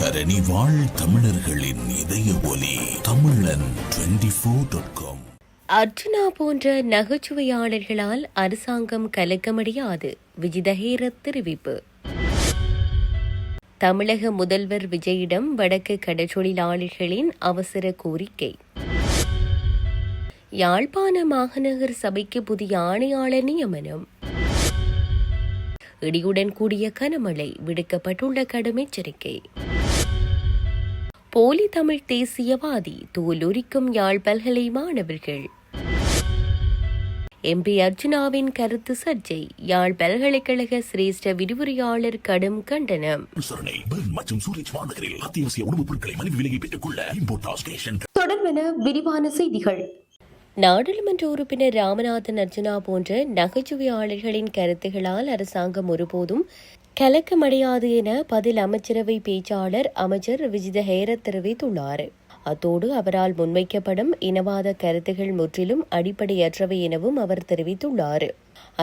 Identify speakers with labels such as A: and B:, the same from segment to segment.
A: தரணி வாழ் தமிழர்களின் இதய ஒலி தமிழன் 24.com.
B: அர்ஜுனா போன்ற நகைச்சுவையாளர்களால் அரசாங்கம் கலக்க முடியாது, விஜிதஹேர தெரிவிப்பு. தமிழக முதல்வர் விஜயிடம் வடக்கு கடற்றொழிலாளர்களின் அவசர கோரிக்கை. யாழ்ப்பாண மாநகர சபைக்கு புதிய ஆணையாளர் நியமனம். இடியுடன் கூடிய கனமழை, விடுக்கப்பட்டுள்ள கடும் எச்சரிக்கை. போலி தமிழ் தேசியவாதி, தோலுரிக்கும் யாழ் பல்கலை மாணவர்கள். எம்பி அர்ஜுனாவின் கருத்து சர்ச்சை, யாழ் பல்கலைக்கழக சிரேஷ்ட விரிவுரையாளர் கடும் கண்டனம். தொடர்பென விரிவான செய்திகள். நாடாளுமன்ற உறுப்பினர் ராமநாதன் அர்ஜுனா போன்ற நகைச்சுவையாளர்களின் கருத்துகளால் அரசாங்கம் ஒருபோதும் கலக்கமடையாது என பதில் அமைச்சரவை பேச்சாளர் அமைச்சர் விஜிதஹேர தெரிவித்துள்ளார். அத்தோடு அவரால் முன்வைக்கப்படும் இனவாத கருத்துகள் முற்றிலும் அடிப்படையற்றவை எனவும் அவர் தெரிவித்துள்ளார்.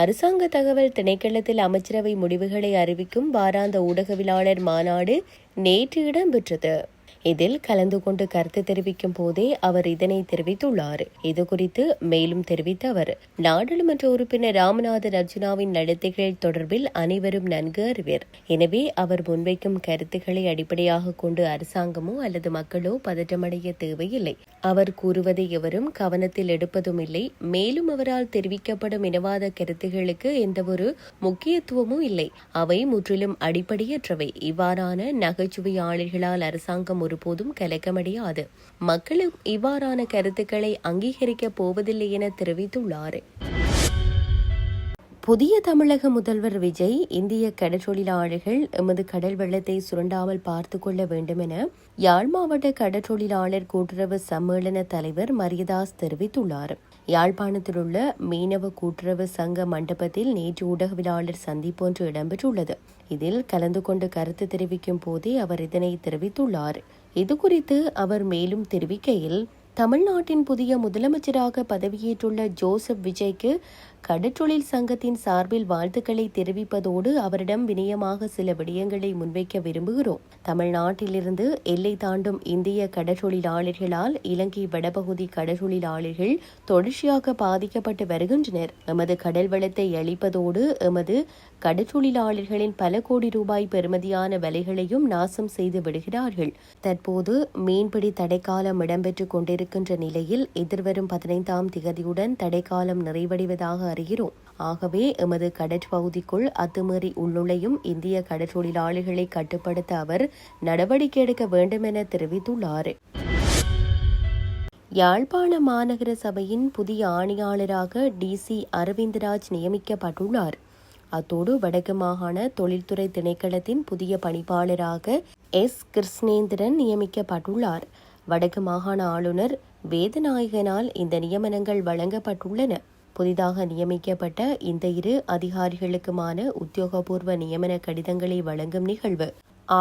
B: அரசாங்க தகவல் திணைக்களத்தில் அமைச்சரவை முடிவுகளை அறிவிக்கும் வாராந்த ஊடகவியலாளர் மாநாடு நேற்று இடம்பெற்றது. இதில் கலந்து கொண்டு கருத்து தெரிவிக்கும் போதே அவர் இதனை தெரிவித்துள்ளார். இதுகுறித்து மேலும் தெரிவித்த அவர், நாடாளுமன்ற உறுப்பினர் ராமநாதன் அர்ஜுனாவின் நடத்தைகள் தொடர்பில் அனைவரும் நன்கு அறிவர். எனவே அவர் முன்வைக்கும் கருத்துக்களை அடிப்படையாக கொண்டு அரசாங்கமோ அல்லது மக்களோ பதற்றமடைய தேவையில்லை. அவர் கூறுவதை எவரும் கவனத்தில் எடுப்பதும் இல்லை. மேலும் அவரால் தெரிவிக்கப்படும் இனவாத கருத்துகளுக்கு எந்தவொரு முக்கியத்துவமும் இல்லை. அவை முற்றிலும் அடிப்படையற்றவை. இவ்வாறான நகைச்சுவையாளர்களால் அரசாங்கம் ஒருபோதும் கலக்கமடையாது. மக்களும் இவ்வாறான கருத்துக்களை அங்கீகரிக்கப் போவதில்லை என தெரிவித்துள்ளார். புதிய தமிழக முதல்வர் விஜய், இந்திய கடற்றொழிலாளர்கள் எமது கடல் வெள்ளத்தை சுரண்டாமல் பார்த்து கொள்ள வேண்டும் என யாழ் மாவட்ட கடற்றொழிலாளர் கூட்டுறவு சம்மேளன தலைவர் மரியதாஸ் தெரிவித்துள்ளார். யாழ்ப்பாணத்தில் உள்ள மீனவ கூட்டுறவு சங்க மண்டபத்தில் நேற்று ஊடகவியலாளர் சந்திப்பு ஒன்று இடம்பெற்றுள்ளது. இதில் கலந்து கொண்டு கருத்து தெரிவிக்கும் போதே அவர் இதனை தெரிவித்துள்ளார். இதுகுறித்து அவர் மேலும் தெரிவிக்கையில், தமிழ்நாட்டின் புதிய முதலமைச்சராக பதவியேற்றுள்ள ஜோசப் விஜய்க்கு கடற்றொழில் சங்கத்தின் சார்பில் வாழ்த்துக்களை தெரிவிப்பதோடு அவரிடம் வினயமாக சில விடயங்களை முன்வைக்க விரும்புகிறோம். தமிழ்நாட்டிலிருந்து எல்லை தாண்டும் இந்திய கடற்றொழிலாளர்களால் இலங்கை வடபகுதி கடற்றொழிலாளர்கள் தொடர்ச்சியாக பாதிக்கப்பட்டு வருகின்றனர். எமது கடல் வளத்தை அளிப்பதோடு எமது கடற்றொழிலாளர்களின் பல கோடி ரூபாய் பெறுமதியான வலைகளையும் நாசம் செய்து விடுகிறார்கள். தற்போது மீன்பிடி தடைக்காலம் இடம்பெற்றுக் கொண்டிருக்கின்ற நிலையில் எதிர்வரும் 15ஆம் திகதியுடன் தடைக்காலம் நிறைவடைவதாக அறிகிறோம். ஆகவே எமது கடற்பகுதிக்குள் அத்துமீறி உள்நுழையும் இந்திய கடற்றொழிலாளர்களை கட்டுப்படுத்த அவர் நடவடிக்கை எடுக்க வேண்டும் என தெரிவித்துள்ளார். யாழ்ப்பாண மாநகர சபையின் புதிய ஆணையாளராக டிசி அரவிந்தராஜ் நியமிக்கப்பட்டுள்ளார். அத்தோடு வடக்கு மாகாண தொழில்துறை திணைக்களத்தின் புதிய பணிப்பாளராக எஸ் கிருஷ்ணேந்திரன் நியமிக்கப்பட்டுள்ளார். வடக்கு மாகாண ஆளுநர் வேதநாயகனால் இந்த நியமனங்கள் வழங்கப்பட்டுள்ளன. புதிதாக நியமிக்கப்பட்ட இந்த இரு அதிகாரிகளுக்குமான உத்தியோகபூர்வ நியமன கடிதங்களை வழங்கும் நிகழ்வு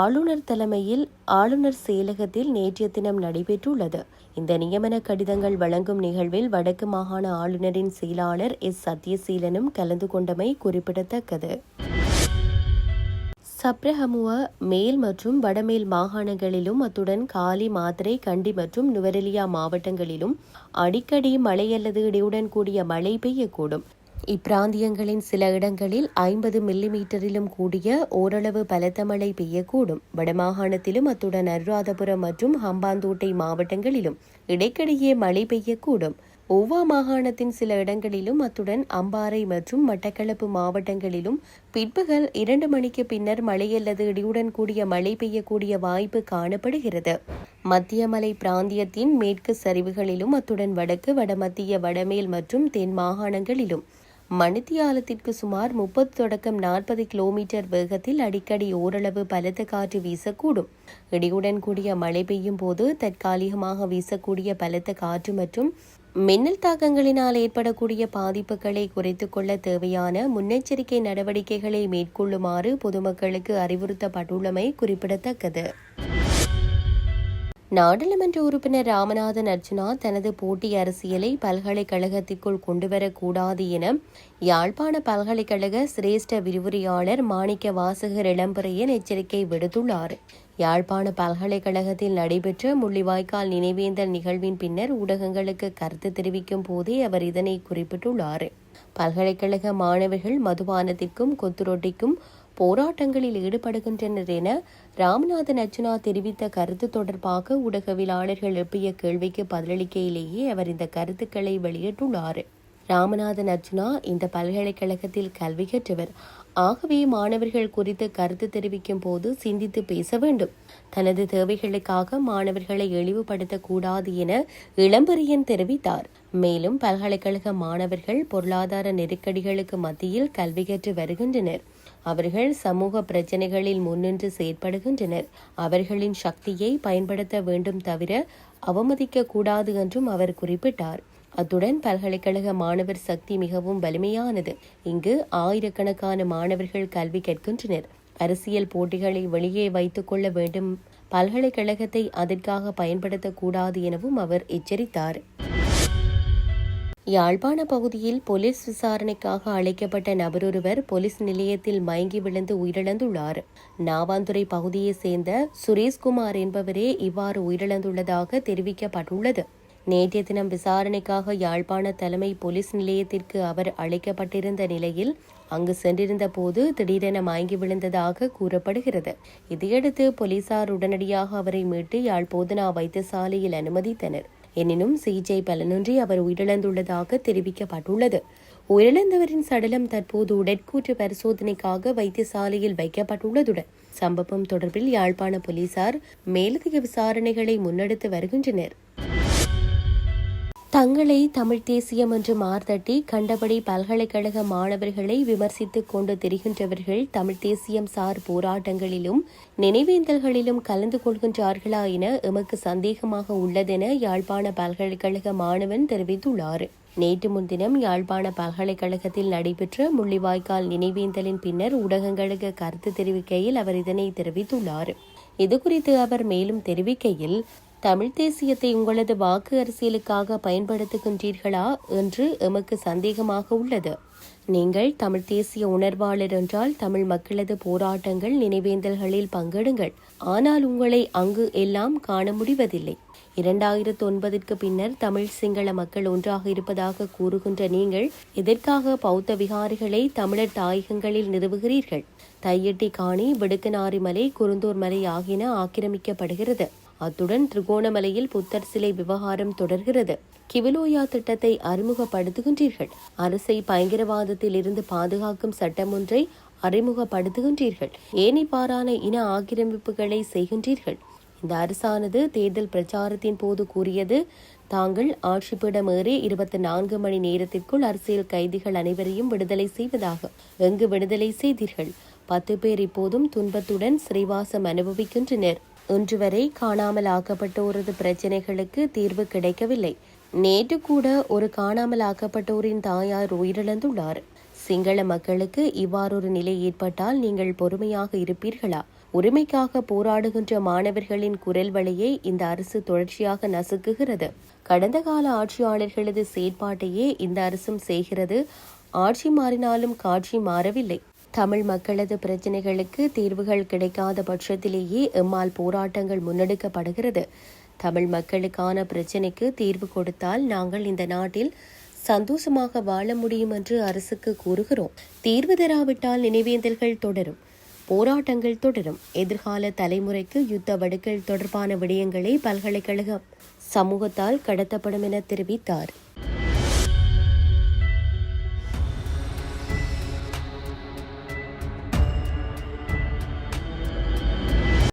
B: ஆளுநர் தலைமையில் ஆளுநர் செயலகத்தில் நேற்றைய தினம் நடைபெற்றுள்ளது. இந்த நியமன கடிதங்கள் வழங்கும் நிகழ்வில் வடக்கு மாகாண ஆளுநரின் செயலாளர் எஸ் சத்யசீலனும் கலந்து கொண்டமை குறிப்பிடத்தக்கது. சப்ரஹமுவ மேல் மற்றும் வடமேல் மாகாணங்களிலும் அத்துடன் காலி, மாத்தறை, கண்டி மற்றும் நுவரெலியா மாவட்டங்களிலும் அடிக்கடி மழை அல்லது இடியுடன் கூடிய மழை பெய்யக்கூடும். இப்பிராந்தியங்களின் சில இடங்களில் 50 மில்லிமீட்டரிலும் கூடிய ஓரளவு பலத்த மழை பெய்யக்கூடும். வடமாகாணத்திலும் அத்துடன் அனுராதபுரம் மற்றும் ஹம்பாந்தோட்டை மாவட்டங்களிலும் இடைக்கிடையே மழை பெய்யக்கூடும். ஒவ்வா மாகாணத்தின் சில இடங்களிலும் அத்துடன் அம்பாறை மற்றும் மட்டக்களப்பு மாவட்டங்களிலும் பிற்பகல் 2 மணிக்கு பின்னர் மழை அல்லது இடியுடன் கூடிய மழை பெய்யக்கூடிய வாய்ப்பு காணப்படுகிறது. மத்திய மலை பிராந்தியத்தின் மேற்கு சரிவுகளிலும் அத்துடன் வடக்கு, வடமத்திய, வடமேல் மற்றும் தென் மாகாணங்களிலும் மணித்தியாலத்திற்கு சுமார் 30 தொடக்கம் 40 கிலோமீட்டர் வேகத்தில் அடிக்கடி ஓரளவு பலத்த காற்று வீசக்கூடும். இடியுடன் கூடிய மழை பெய்யும் போது தற்காலிகமாக வீசக்கூடிய பலத்த காற்று மற்றும் மின்னல் தாக்கங்களினால் ஏற்படக்கூடிய பாதிப்புகளை குறைத்துக் கொள்ள தேவையான முன்னெச்சரிக்கை நடவடிக்கைகளை மேற்கொள்ளுமாறு பொதுமக்களுக்கு அறிவுறுத்தப்பட்டுள்ளமை குறிப்பிடத்தக்கது. நாடாளுமன்ற உறுப்பினர் ராமநாதன் அர்ஜுனா தனது போட்டி அரசியலை பல்கலைக்கழகத்திற்குள் கொண்டுவரக்கூடாது என யாழ்ப்பாண பல்கலைக்கழக சிரேஷ்ட விரிவுரையாளர் மாணிக்க வாசகர் இளம்பரையன் எச்சரிக்கை விடுத்துள்ளார். யாழ்ப்பாண பல்கலைக்கழகத்தில் நடைபெற்ற முள்ளிவாய்க்கால் நினைவேந்தல் நிகழ்வின் பின்னர் ஊடகங்களுக்கு கருத்து தெரிவிக்கும் போதே அவர் இதனை குறிப்பிட்டுள்ளார். பல்கலைக்கழக மாணவர்கள் மதுபானத்திற்கும் கொத்துரொட்டிக்கும் போராட்டங்களில் ஈடுபடுகின்றனர் என ராமநாதன் அர்ச்சுனா தெரிவித்த கருத்து தொடர்பாக ஊடகவியலாளர்கள் எழுப்பிய கேள்விக்கு பதிலளிக்கையிலேயே அவர் இந்த கருத்துக்களை வெளியிட்டுள்ளார். ராமநாதன் அர்ச்சுனா இந்த பல்கலைக்கழகத்தில் கல்வி கற்றவர். ஆகவே மாணவர்கள் குறித்து கருத்து தெரிவிக்கும் போது சிந்தித்து பேச வேண்டும். தனது தேவைகளுக்காக மாணவர்களை இழிவுபடுத்தக்கூடாது என இளம்பரியன் தெரிவித்தார். மேலும் பல்கலைக்கழக மாணவர்கள் பொருளாதார நெருக்கடிகளுக்கு மத்தியில் கல்வி கற்று வருகின்றனர். அவர்கள் சமூக பிரச்சினைகளில் முன்னின்று செயற்படுகின்றனர். அவர்களின் சக்தியை பயன்படுத்த வேண்டும் தவிர அவமதிக்க கூடாது என்றும் அவர் குறிப்பிட்டார். அத்துடன் பல்கலைக்கழக மாணவர் சக்தி மிகவும் வலிமையானது. இங்கு ஆயிரக்கணக்கான மாணவர்கள் கல்வி கற்கின்றனர். அரசியல் போட்டிகளை வெளியே வைத்துக் கொள்ள வேண்டும். பல்கலைக்கழகத்தை அதற்காக பயன்படுத்தக்கூடாது எனவும் அவர் எச்சரித்தார். யாழ்ப்பாண பகுதியில் போலீஸ் விசாரணைக்காக அழைக்கப்பட்ட நபரொருவர் போலீஸ் நிலையத்தில் மயங்கி விழுந்து உயிரிழந்துள்ளார். நாவாந்துறை பகுதியைச் சேர்ந்த சுரேஷ்குமார் என்பவரே இவ்வாறு உயிரிழந்துள்ளதாக தெரிவிக்கப்பட்டுள்ளது. நேற்றைய தினம் விசாரணைக்காக யாழ்ப்பாண தலைமை போலீஸ் நிலையத்திற்கு அவர் அழைக்கப்பட்டிருந்த நிலையில் அங்கு சென்றிருந்த போது திடீரென மயங்கி விழுந்ததாக கூறப்படுகிறது. இதையடுத்து போலீசார் உடனடியாக அவரை மீட்டு யாழ் போதனா வைத்தியசாலையில் அனுமதித்தனர். எனினும் சிகிச்சை பலனின்றி அவர் உயிரிழந்துள்ளதாக தெரிவிக்கப்பட்டுள்ளது. உயிரிழந்தவரின் சடலம் தற்போது உடற்கூற்று பரிசோதனைக்காக வைத்தியசாலையில் வைக்கப்பட்டுள்ளதுடன் சம்பவம் தொடர்பில் யாழ்ப்பாண போலீசார் மேலதிக விசாரணைகளை முன்னெடுத்து வருகின்றனர். தங்களை தமிழ் தேசியம் என்று மார்தட்டி கண்டபடி பல்கலைக்கழக மாணவர்களை விமர்சித்துக் கொண்டு திரிகின்றவர்கள் தமிழ் தேசியம் சார் போராட்டங்களிலும் நினைவேந்தல்களிலும் கலந்து கொள்கின்றார்களா என எமக்கு சந்தேகமாக உள்ளதென யாழ்ப்பாண பல்கலைக்கழக மாணவன் தெரிவித்துள்ளார். நேற்று முன்தினம் யாழ்ப்பாண பல்கலைக்கழகத்தில் நடைபெற்ற முள்ளிவாய்க்கால் நினைவேந்தலின் பின்னர் ஊடகங்களுக்கு கருத்து தெரிவிக்கையில் அவர் இதனை தெரிவித்துள்ளார். இதுகுறித்து அவர் மேலும் தெரிவிக்கையில், தமிழ் தேசியத்தை உங்களது வாக்கு அரசியலுக்காக பயன்படுத்துகின்றீர்களா என்று எமக்கு சந்தேகமாக உள்ளது. நீங்கள் தமிழ் தேசிய உணர்வாளர் என்றால் தமிழ் மக்களது போராட்டங்கள் நினைவேந்தல்களில் பங்கெடுங்கள். ஆனால் உங்களை அங்கு எல்லாம் காண முடிவதில்லை. 2009 பின்னர் தமிழ் சிங்கள மக்கள் ஒன்றாக இருப்பதாக கூறுகின்ற நீங்கள் எதற்காக பௌத்த விகாரிகளை தமிழர் தாயகங்களில் நிறுவுகிறீர்கள்? தையட்டி காணி, விடுக்கனாரிமலை, குருந்தூர் மலை ஆகியன ஆக்கிரமிக்கப்படுகிறது. அத்துடன் திருகோணமலையில் புத்தர் சிலை விவகாரம் தொடர்கிறது. கிவிலோயா திட்டத்தை அறிமுகப்படுத்துகின்றீர்கள். அரசை பயங்கரவாதத்தில் இருந்து பாதுகாக்கும் சட்டம் ஒன்றை அறிமுகப்படுத்துகின்றீர்கள். ஏனைப்பாறான இன ஆக்கிரமிப்புகளை செய்கின்றீர்கள். இந்த அரசானது தேர்தல் பிரச்சாரத்தின் போது கூறியது, தாங்கள் ஆட்சிப்பிடமேறி 24 மணி நேரத்திற்குள் அரசியல் கைதிகள் அனைவரையும் விடுதலை செய்வதாக. எங்கு விடுதலை செய்தீர்கள்? 10 பேர் இப்போதும் துன்பத்துடன் சிறைவாசம் அனுபவிக்கின்றனர். இன்று வரை காணாமல் ஆக்கப்பட்டோரது பிரச்சினைகளுக்கு தீர்வு கிடைக்கவில்லை. நேற்று கூட ஒரு காணாமல் ஆக்கப்பட்டோரின் தாயார் உயிரிழந்துள்ளார். சிங்கள மக்களுக்கு இவ்வாறொரு நிலை ஏற்பட்டால் நீங்கள் பொறுமையாக இருப்பீர்களா? உரிமைக்காக போராடுகின்ற மாணவர்களின் குரல் வழியை இந்த அரசு தொடர்ச்சியாக நசுக்குகிறது. கடந்த கால ஆட்சியாளர்களது செயற்பாட்டையே இந்த அரசும் செய்கிறது. ஆட்சி மாறினாலும் காட்சி மாறவில்லை. தமிழ் மக்களது பிரச்சினைகளுக்கு தீர்வுகள் கிடைக்காத பட்சத்திலேயே எம்மால் போராட்டங்கள் முன்னெடுக்கப்படுகிறது. தமிழ் மக்களுக்கான பிரச்சினைக்கு தீர்வு கொடுத்தால் நாங்கள் இந்த நாட்டில் சந்தோஷமாக வாழ முடியும் என்று அரசுக்கு கூறுகிறோம். தீர்வு தராவிட்டால் நினைவேந்தல்கள் தொடரும், போராட்டங்கள் தொடரும். எதிர்கால தலைமுறைக்கு யுத்த வடுக்கள் தொடர்பான விடயங்களை பல்கலைக்கழக சமூகத்தால் கடத்தப்படும் என தெரிவித்தார்.